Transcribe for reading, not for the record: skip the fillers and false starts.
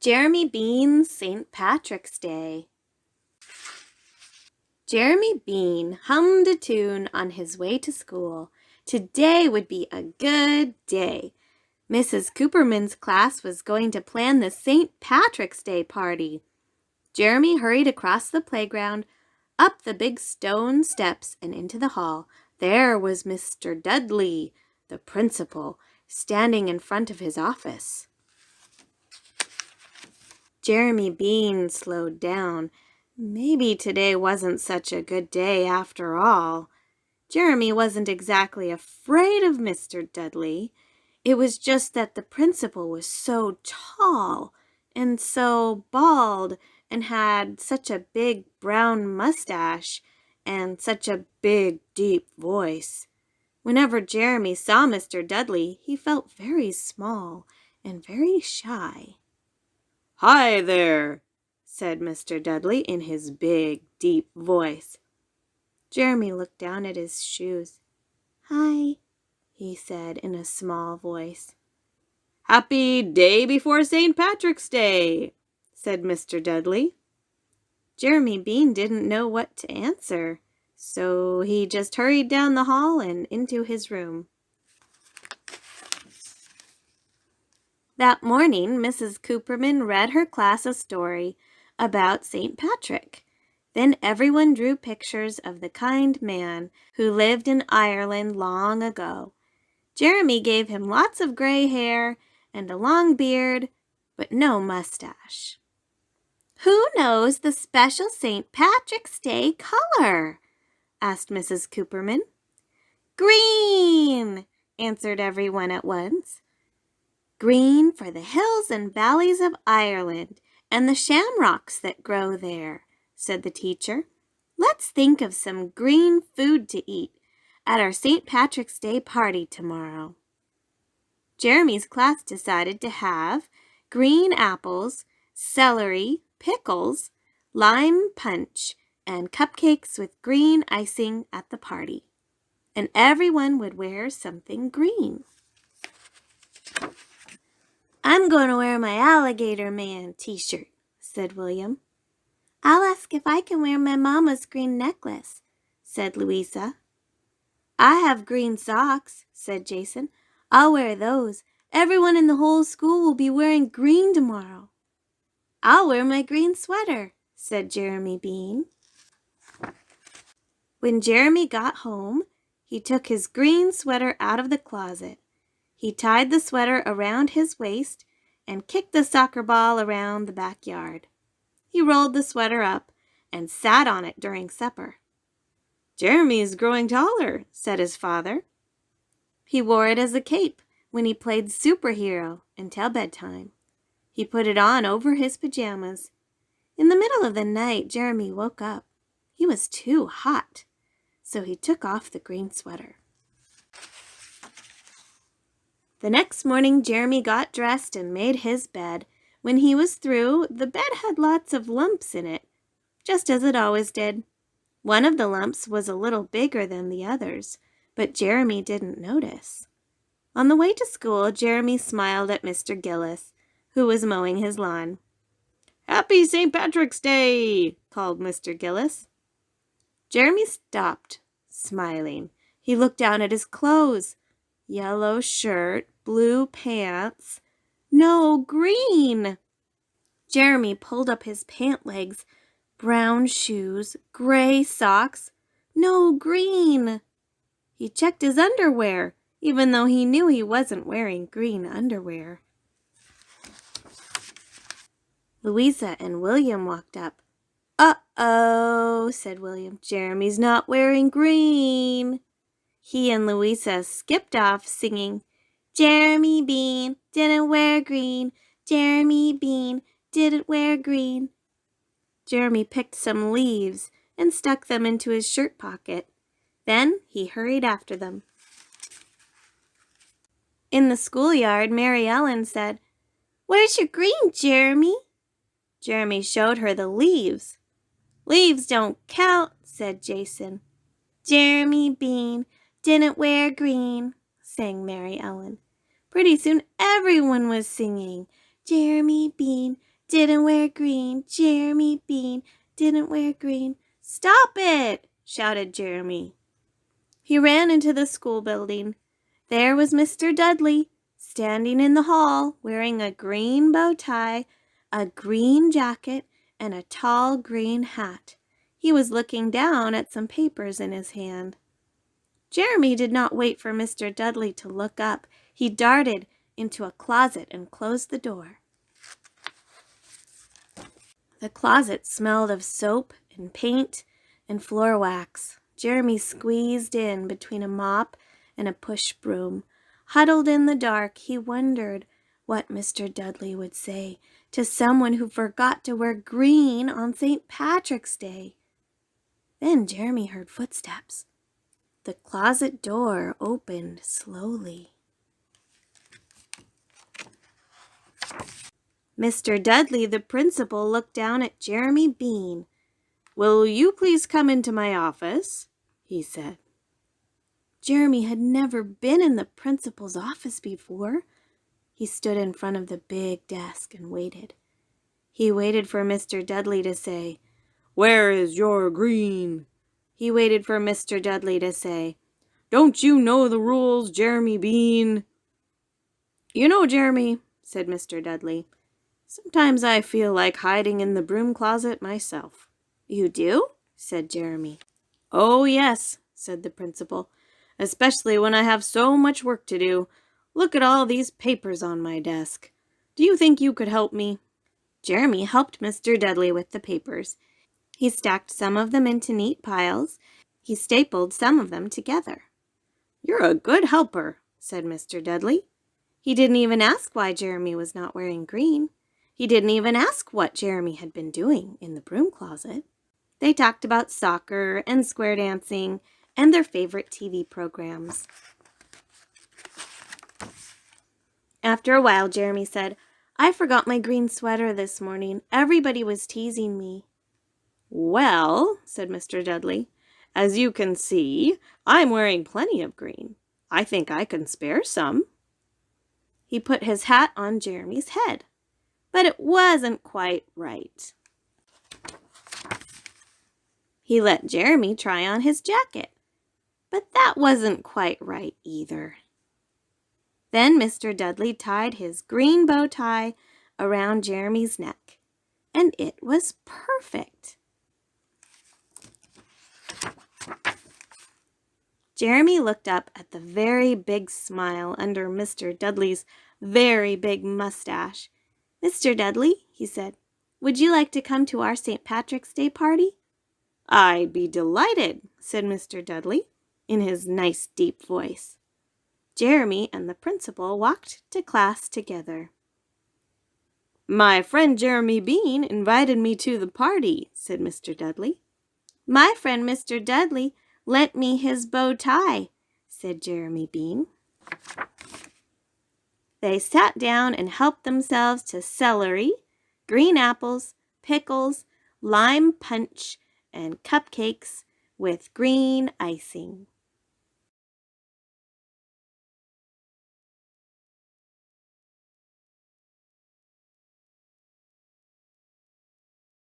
Jeremy Bean's St. Patrick's Day. Jeremy Bean hummed a tune on his way to school. Today would be a good day. Mrs. Cooperman's class was going to plan the St. Patrick's Day party. Jeremy hurried across the playground, up the big stone steps, and into the hall. There was Mr. Dudley, the principal, standing in front of his office. Jeremy Bean slowed down. Maybe today wasn't such a good day after all. Jeremy wasn't exactly afraid of Mr. Dudley. It was just that the principal was so tall and so bald and had such a big brown mustache and such a big, deep voice. Whenever Jeremy saw Mr. Dudley, he felt very small and very shy. "Hi there," said Mr. Dudley in his big, deep voice. Jeremy looked down at his shoes. "Hi," he said in a small voice. "Happy day before St. Patrick's Day," said Mr. Dudley. Jeremy Bean didn't know what to answer, so he just hurried down the hall and into his room. That morning, Mrs. Cooperman read her class a story about St. Patrick. Then everyone drew pictures of the kind man who lived in Ireland long ago. Jeremy gave him lots of gray hair and a long beard, but no mustache. "Who knows the special St. Patrick's Day color?" asked Mrs. Cooperman. "Green," answered everyone at once. "Green for the hills and valleys of Ireland and the shamrocks that grow there," said the teacher. "Let's think of some green food to eat at our St. Patrick's Day party tomorrow." Jeremy's class decided to have green apples, celery, pickles, lime punch, and cupcakes with green icing at the party. And everyone would wear something green. "I'm going to wear my Alligator Man t-shirt," said William. "I'll ask if I can wear my mama's green necklace," said Louisa. "I have green socks," said Jason. "I'll wear those. Everyone in the whole school will be wearing green tomorrow." "I'll wear my green sweater," said Jeremy Bean. When Jeremy got home, he took his green sweater out of the closet. He tied the sweater around his waist and kicked the soccer ball around the backyard. He rolled the sweater up and sat on it during supper. "Jeremy's growing taller," said his father. He wore it as a cape when he played superhero until bedtime. He put it on over his pajamas. In the middle of the night, Jeremy woke up. He was too hot, so he took off the green sweater. The next morning, Jeremy got dressed and made his bed. When he was through, the bed had lots of lumps in it, just as it always did. One of the lumps was a little bigger than the others, but Jeremy didn't notice. On the way to school, Jeremy smiled at Mr. Gillis, who was mowing his lawn. "Happy St. Patrick's Day!" called Mr. Gillis. Jeremy stopped, smiling. He looked down at his clothes. Yellow shirt, blue pants. No, green! Jeremy pulled up his pant legs. Brown shoes, gray socks. No, green! He checked his underwear, even though he knew he wasn't wearing green underwear. Louisa and William walked up. "Uh-oh," said William. "Jeremy's not wearing green." He and Louisa skipped off singing, "Jeremy Bean didn't wear green. Jeremy Bean didn't wear green." Jeremy picked some leaves and stuck them into his shirt pocket. Then he hurried after them. In the schoolyard, Mary Ellen said, "Where's your green, Jeremy?" Jeremy showed her the leaves. "Leaves don't count," said Jason. "Jeremy Bean didn't wear green," sang Mary Ellen. Pretty soon everyone was singing, "Jeremy Bean Didn't wear green, Jeremy Bean, didn't wear green. Stop it! Shouted Jeremy. He ran into the school building. There was Mr. Dudley, standing in the hall, wearing a green bow tie, a green jacket, and a tall green hat. He was looking down at some papers in his hand. Jeremy did not wait for Mr. Dudley to look up. He darted into a closet and closed the door. The closet smelled of soap and paint and floor wax. Jeremy squeezed in between a mop and a push broom. Huddled in the dark, he wondered what Mr. Dudley would say to someone who forgot to wear green on St. Patrick's Day. Then Jeremy heard footsteps. The closet door opened slowly. Mr. Dudley, the principal, looked down at Jeremy Bean. "Will you please come into my office?" he said. Jeremy had never been in the principal's office before. He stood in front of the big desk and waited. He waited for Mr. Dudley to say, "Where is your green?" He waited for Mr. Dudley to say, "Don't you know the rules, Jeremy Bean?" "You know, Jeremy," said Mr. Dudley, "sometimes I feel like hiding in the broom closet myself." "You do?" said Jeremy. "Oh, yes," said the principal, "especially when I have so much work to do. Look at all these papers on my desk. Do you think you could help me?" Jeremy helped Mr. Dudley with the papers. He stacked some of them into neat piles. He stapled some of them together. "You're a good helper," said Mr. Dudley. He didn't even ask why Jeremy was not wearing green. He didn't even ask what Jeremy had been doing in the broom closet. They talked about soccer and square dancing and their favorite TV programs. After a while, Jeremy said, "I forgot my green sweater this morning. Everybody was teasing me." "Well," said Mr. Dudley, "as you can see, I'm wearing plenty of green. I think I can spare some." He put his hat on Jeremy's head, but it wasn't quite right. He let Jeremy try on his jacket, but that wasn't quite right either. Then Mr. Dudley tied his green bow tie around Jeremy's neck, and it was perfect. Jeremy looked up at the very big smile under Mr. Dudley's very big mustache. "Mr. Dudley," he said, "would you like to come to our St. Patrick's Day party?" "I'd be delighted," said Mr. Dudley in his nice deep voice. Jeremy and the principal walked to class together. "My friend Jeremy Bean invited me to the party," said Mr. Dudley. "My friend Mr. Dudley lent me his bow tie," said Jeremy Bean. They sat down and helped themselves to celery, green apples, pickles, lime punch, and cupcakes with green icing.